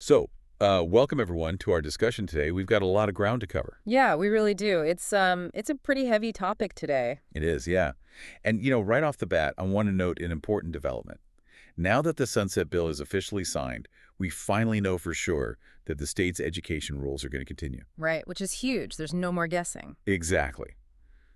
Welcome everyone to our discussion today. We've got a lot of ground to cover. Yeah, we really do. It's a pretty heavy topic today. It is, yeah. And, right off the bat, I want to note an important development. Now that the Sunset Bill is officially signed, we finally know for sure that the state's education rules are going to continue. Right, which is huge. There's no more guessing. Exactly.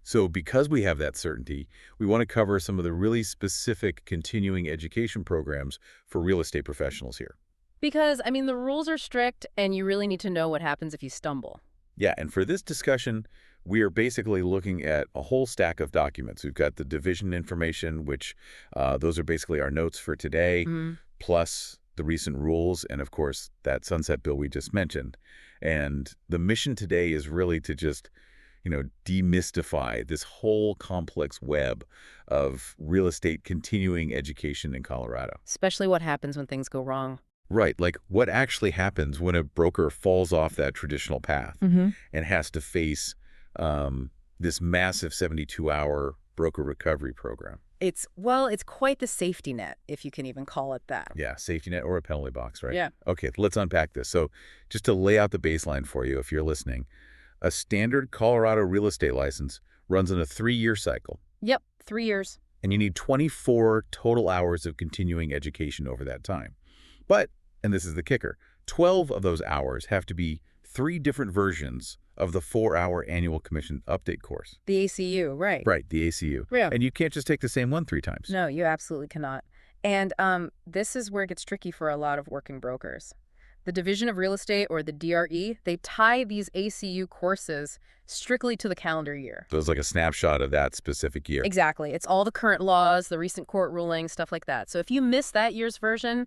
So because we have that certainty, we want to cover some of the really specific continuing education programs for real estate professionals here. Because, I mean, the rules are strict and you really need to know what happens if you stumble. Yeah, and for this discussion, we are basically looking at a whole stack of documents. We've got the division information, which those are basically our notes for today, Mm. plus the recent rules, and of course, that sunset bill we just mentioned. And the mission today is really to just, demystify this whole complex web of real estate continuing education in Colorado. Especially what happens when things go wrong. Right, like what actually happens when a broker falls off that traditional path Mm-hmm. and has to face this massive 72-hour broker recovery program. It's quite the safety net, if you can even call it that. Yeah, safety net or a penalty box, right? Yeah. Okay, let's unpack this. So just to lay out the baseline for you, if you're listening, a standard Colorado real estate license runs in a 3-year cycle, Yep, 3 years. and you need 24 total hours of continuing education over that time. But, and this is the kicker, 12 of those hours have to be 3 different versions of the 4-hour annual commission update course. The ACU, right. Right, the ACU. Yeah. And you can't just take the same one 3 times. No, you absolutely cannot. And this is where it gets tricky for a lot of working brokers. The Division of Real Estate, or the DRE, they tie these ACU courses strictly to the calendar year. So it's like a snapshot of that specific year. Exactly. It's all the current laws, the recent court rulings, stuff like that. So if you miss that year's version,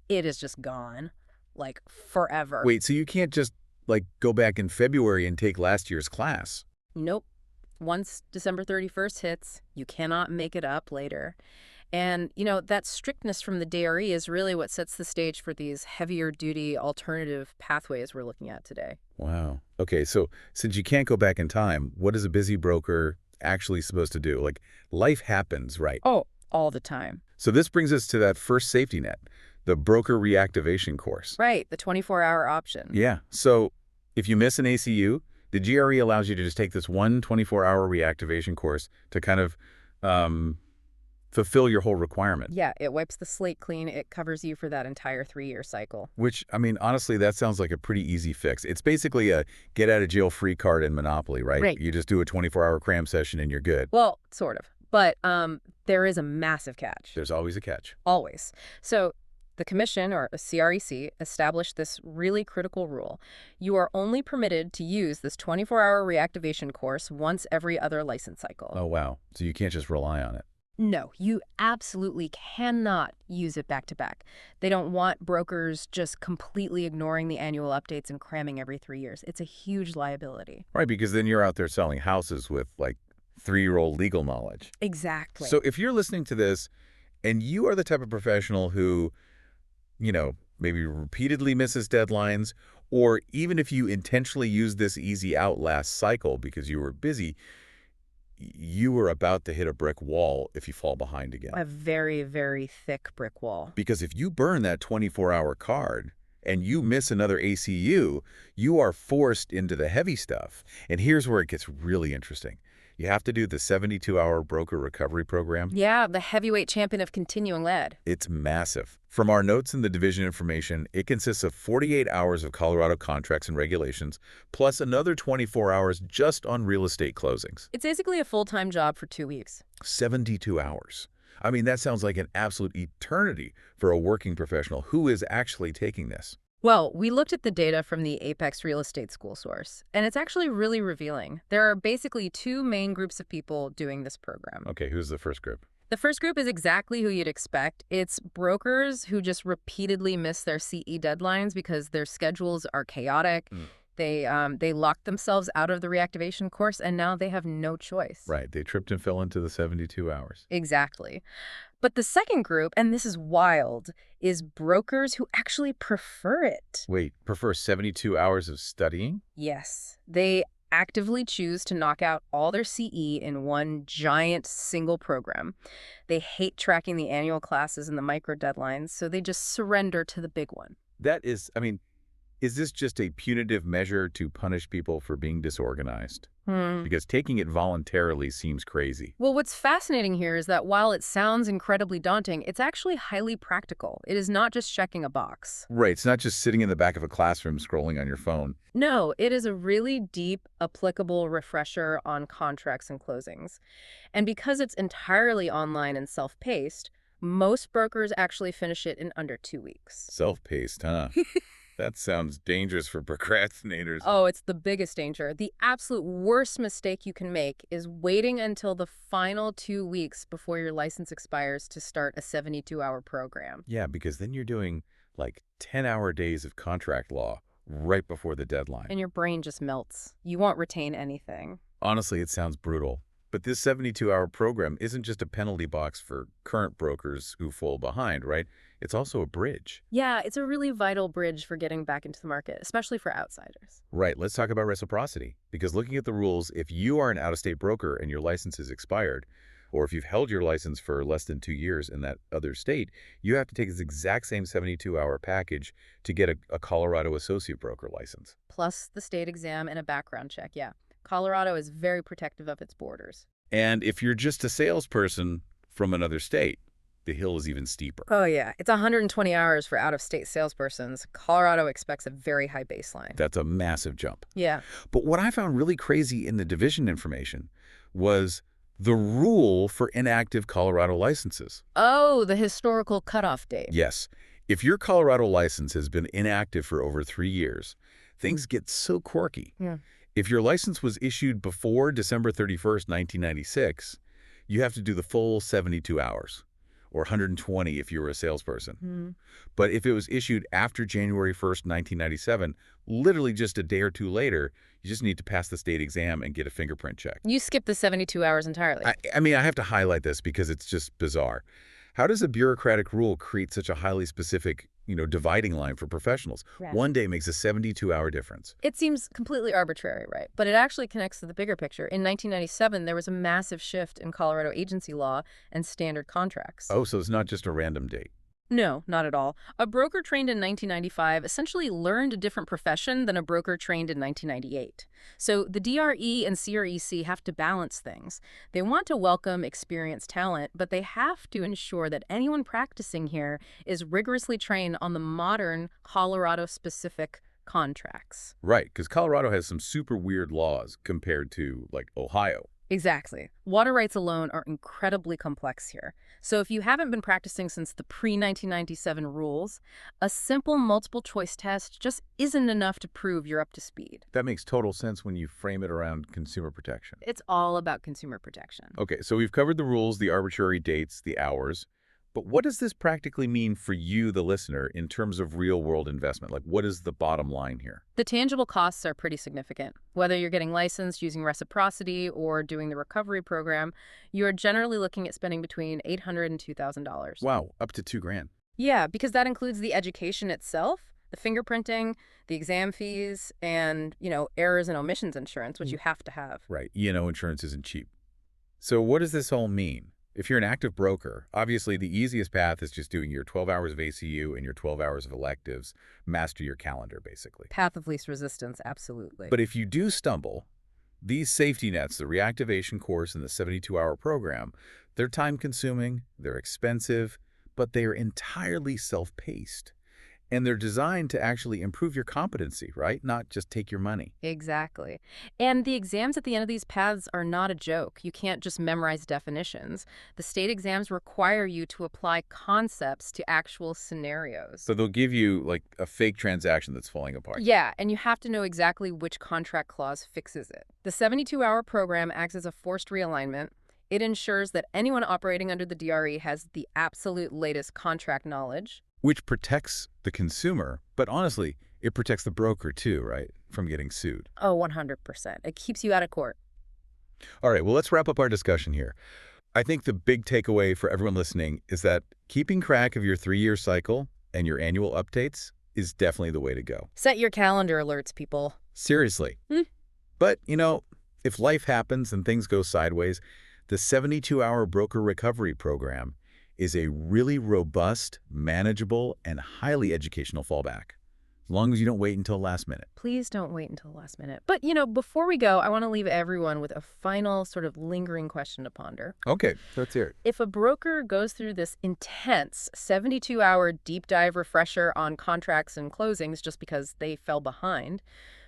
it is just gone, like forever. Wait, so you can't just, like, go back in February and take last year's class? Nope. Once December 31st hits, you cannot make it up later. And, that strictness from the DRE is really what sets the stage for these heavier duty alternative pathways we're looking at today. Wow. Okay, so since you can't go back in time, what is a busy broker actually supposed to do? Like, life happens, right? Oh, all the time. So this brings us to that first safety net, the broker reactivation course. Right, the 24-hour option. Yeah. So if you miss an ACU, the GRE allows you to just take this one 24-hour reactivation course to kind of fulfill your whole requirement. Yeah, it wipes the slate clean. It covers you for that entire 3-year cycle. Which, I mean, honestly, that sounds like a pretty easy fix. It's basically a get-out-of-jail-free card in Monopoly, right? Right. You just do a 24-hour cram session and you're good. Well, sort of. But there is a massive catch. There's always a catch. Always. So the commission, or a CREC, established this really critical rule. You are only permitted to use this 24-hour reactivation course once every other license cycle. Oh, wow. So you can't just rely on it. No, you absolutely cannot use it back to back. They don't want brokers just completely ignoring the annual updates and cramming every 3 years. It's a huge liability. Right, because then you're out there selling houses with, like, 3-year-old legal knowledge. Exactly. So if you're listening to this and you are the type of professional who, maybe repeatedly misses deadlines, or even if you intentionally use this easy out last cycle because you were busy, you are about to hit a brick wall if you fall behind again. A very, very thick brick wall. Because if you burn that 24-hour card and you miss another ACU, you are forced into the heavy stuff. And here's where it gets really interesting. You have to do the 72-hour broker recovery program. Yeah, the heavyweight champion of continuing lead. It's massive. From our notes in the division information, it consists of 48 hours of Colorado contracts and regulations, plus another 24 hours just on real estate closings. It's basically a full-time job for 2 weeks. 72 hours. I mean, that sounds like an absolute eternity for a working professional who is actually taking this. Well, we looked at the data from the Apex Real Estate School source, and it's actually really revealing. There are basically 2 main groups of people doing this program. Okay, who's the first group? The first group is exactly who you'd expect. It's brokers who just repeatedly miss their CE deadlines because their schedules are chaotic. They locked themselves out of the reactivation course, and now they have no choice. Right, they tripped and fell into the 72 hours. Exactly. But the second group, and this is wild, is brokers who actually prefer it. Wait, prefer 72 hours of studying? Yes. They actively choose to knock out all their CE in one giant single program. They hate tracking the annual classes and the micro deadlines, so they just surrender to the big one. That is, I mean, is this just a punitive measure to punish people for being disorganized? Hmm. Because taking it voluntarily seems crazy. Well, what's fascinating here is that while it sounds incredibly daunting, it's actually highly practical. It is not just checking a box. Right, it's not just sitting in the back of a classroom scrolling on your phone. No, it is a really deep, applicable refresher on contracts and closings. And because it's entirely online and self-paced, most brokers actually finish it in under 2 weeks. Self-paced, huh? That sounds dangerous for procrastinators. Oh, it's the biggest danger. The absolute worst mistake you can make is waiting until the final 2 weeks before your license expires to start a 72-hour program. Yeah, because then you're doing like 10-hour days of contract law right before the deadline. And your brain just melts. You won't retain anything. Honestly, it sounds brutal. But this 72-hour program isn't just a penalty box for current brokers who fall behind, right? It's also a bridge. Yeah, it's a really vital bridge for getting back into the market, especially for outsiders. Right, let's talk about reciprocity. Because looking at the rules, if you are an out-of-state broker and your license is expired, or if you've held your license for less than 2 years in that other state, you have to take this exact same 72-hour package to get a Colorado associate broker license. Plus the state exam and a background check, yeah. Colorado is very protective of its borders. And if you're just a salesperson from another state, the hill is even steeper. Oh, yeah. It's 120 hours for out-of-state salespersons. Colorado expects a very high baseline. That's a massive jump. Yeah. But what I found really crazy in the division information was the rule for inactive Colorado licenses. Oh, the historical cutoff date. Yes, if your Colorado license has been inactive for over 3 years, things get so quirky. Yeah. If your license was issued before December 31st, 1996, you have to do the full 72 hours, or 120 if you were a salesperson. But if it was issued after January 1st, 1997, literally just a day or two later, you just need to pass the state exam and get a fingerprint check. You skip the 72 hours entirely. I mean, I have to highlight this because it's just bizarre. How does a bureaucratic rule create such a highly specific, dividing line for professionals? Right. One day makes a 72-hour difference. It seems completely arbitrary, right? But it actually connects to the bigger picture. In 1997, there was a massive shift in Colorado agency law and standard contracts. Oh, so it's not just a random date. No, not at all. A broker trained in 1995 essentially learned a different profession than a broker trained in 1998. So the DRE and CREC have to balance things. They want to welcome experienced talent, but they have to ensure that anyone practicing here is rigorously trained on the modern Colorado-specific contracts. Right, because Colorado has some super weird laws compared to, like, Ohio. Exactly. Water rights alone are incredibly complex here. So if you haven't been practicing since the pre-1997 rules, a simple multiple choice test just isn't enough to prove you're up to speed. That makes total sense when you frame it around consumer protection. It's all about consumer protection. Okay, so we've covered the rules, the arbitrary dates, the hours. But what does this practically mean for you, the listener, in terms of real-world investment? Like, what is the bottom line here? The tangible costs are pretty significant. Whether you're getting licensed using reciprocity or doing the recovery program, you're generally looking at spending between $800 and $2,000. Wow, up to $2,000. Yeah, because that includes the education itself, the fingerprinting, the exam fees, and, errors and omissions insurance, which you have to have. Right, E&O insurance isn't cheap. So what does this all mean? If you're an active broker, obviously the easiest path is just doing your 12 hours of ACU and your 12 hours of electives, master your calendar, basically. Path of least resistance, absolutely. But if you do stumble, these safety nets, the reactivation course and the 72-hour program, they're time-consuming, they're expensive, but they are entirely self-paced. And they're designed to actually improve your competency, right? Not just take your money. Exactly. And the exams at the end of these paths are not a joke. You can't just memorize definitions. The state exams require you to apply concepts to actual scenarios. So they'll give you, like, a fake transaction that's falling apart. Yeah, and you have to know exactly which contract clause fixes it. The 72-hour program acts as a forced realignment. It ensures that anyone operating under the DRE has the absolute latest contract knowledge. Which protects the consumer, but honestly, it protects the broker too, right, from getting sued. Oh, 100%. It keeps you out of court. All right, well, let's wrap up our discussion here. I think the big takeaway for everyone listening is that keeping track of your 3-year cycle and your annual updates is definitely the way to go. Set your calendar alerts, people. Seriously. But, if life happens and things go sideways, the 72-hour broker recovery program is a really robust, manageable, and highly educational fallback, as long as you don't wait until last minute. Please don't wait until the last minute. But, before we go, I want to leave everyone with a final sort of lingering question to ponder. Okay, let's hear it. If a broker goes through this intense 72-hour deep dive refresher on contracts and closings just because they fell behind,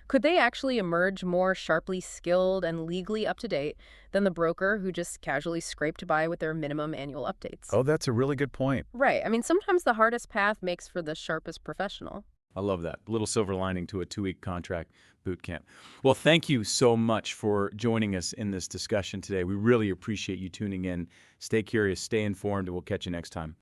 could they actually emerge more sharply skilled and legally up to date than the broker who just casually scraped by with their minimum annual updates? Oh, that's a really good point. Right. I mean, sometimes the hardest path makes for the sharpest professional. I love that. Little silver lining to a 2-week contract boot camp. Well, thank you so much for joining us in this discussion today. We really appreciate you tuning in. Stay curious, stay informed, and we'll catch you next time.